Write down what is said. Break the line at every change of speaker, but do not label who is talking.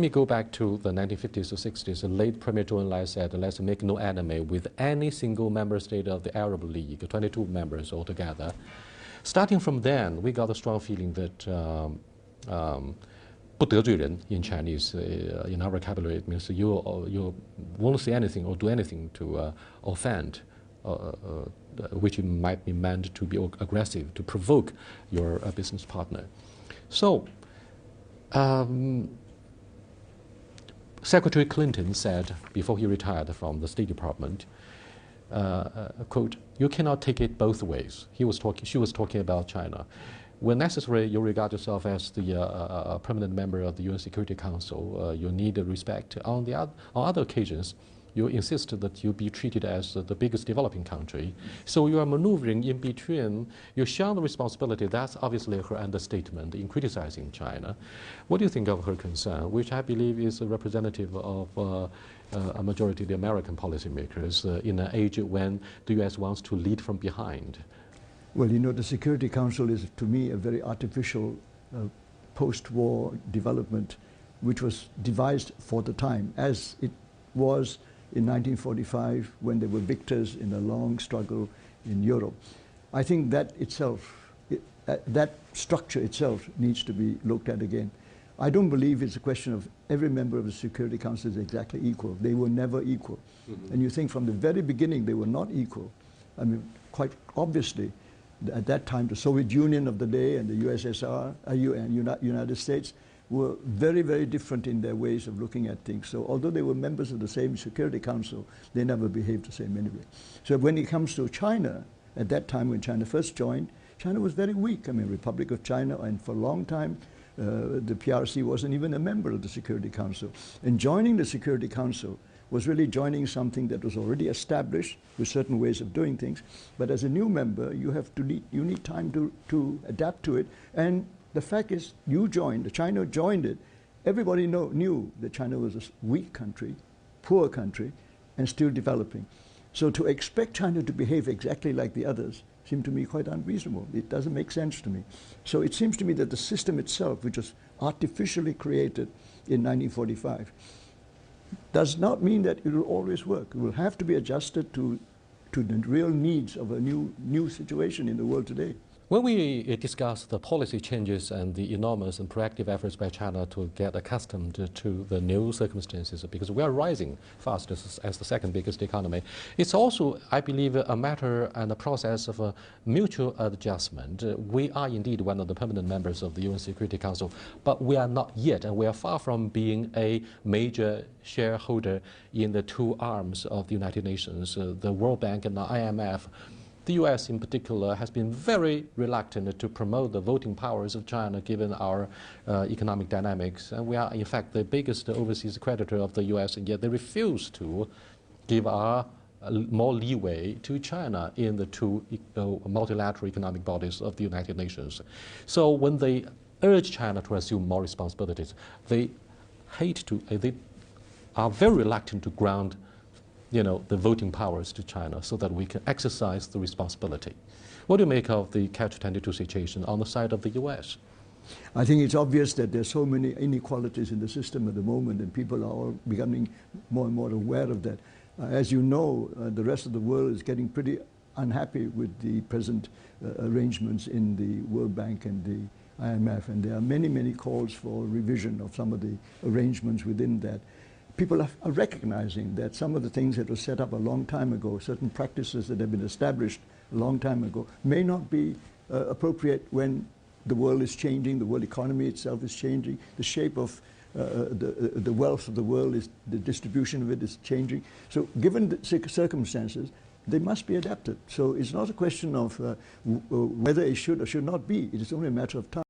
Let me go back to the 1950s or 60s. The late Premier Zhou Enlai said, let's make no enemy with any single member state of the Arab League, 22 members altogether. Starting from then, we got a strong feeling that 不得罪人 in Chinese, in our vocabulary, it means you won't say anything or do anything to offend, which might be meant to be aggressive, to provoke your business partner. So, Secretary Clinton said before he retired from the State Department, quote, "You cannot take it both ways." She was talking about China. When necessary, you regard yourself as the permanent member of the UN Security Council. You need respect. On other occasions, you insist that you be treated as the biggest developing country. So you are maneuvering in between. You share the responsibility. That's obviously her understatement in criticizing China. What do you think of her concern, which I believe is representative of a majority of the American policymakers in an age when the U.S. wants to lead from behind?
Well, you know, the Security Council is, to me, a very artificial post-war development, which was devised for the time, as it was in 1945 when they were victors in a long struggle in Europe. I think that itself, that structure itself needs to be looked at again. I don't believe it's a question of every member of the Security Council is exactly equal. They were never equal. Mm-hmm. And you think from the very beginning they were not equal. I mean, quite obviously, at that time, the Soviet Union of the day and the USSR and United States were very, very different in their ways of looking at things. So although they were members of the same Security Council, they never behaved the same anyway. So when it comes to China, at that time when China first joined, China was very weak. I mean, Republic of China, and for a long time, the PRC wasn't even a member of the Security Council. And joining the Security Council was really joining something that was already established with certain ways of doing things. But as a new member, you need time to adapt to it. And the fact is, China joined it. Everybody knew that China was a weak country, poor country, and still developing. So to expect China to behave exactly like the others seemed to me quite unreasonable. It doesn't make sense to me. So it seems to me that the system itself, which was artificially created in 1945, does not mean that it will always work. It will have to be adjusted to the real needs of a new situation in the world today.
When we discuss the policy changes and the enormous and proactive efforts by China to get accustomed to the new circumstances, because we are rising fast as the second biggest economy, it's also, I believe, a matter and a process of a mutual adjustment. We are indeed one of the permanent members of the UN Security Council, but we are not yet, and we are far from being a major shareholder in the two arms of the United Nations, the World Bank and the IMF. The U.S. in particular has been very reluctant to promote the voting powers of China given our economic dynamics. And we are, in fact, the biggest overseas creditor of the U.S., and yet they refuse to give more leeway to China in the two multilateral economic bodies of the United Nations. So when they urge China to assume more responsibilities, they are very reluctant to ground the voting powers to China so that we can exercise the responsibility. What do you make of the catch-22 situation on the side of the U.S.?
I think it's obvious that there's so many inequalities in the system at the moment, and people are all becoming more and more aware of that. As you know, the rest of the world is getting pretty unhappy with the present arrangements in the World Bank and the IMF, and there are many, many calls for revision of some of the arrangements within that. People are recognizing that some of the things that were set up a long time ago, certain practices that have been established a long time ago, may not be appropriate when the world is changing, the world economy itself is changing, the shape of the wealth of the world, the distribution of it is changing. So given the circumstances, they must be adapted. So it's not a question of whether it should or should not be. It is only a matter of time.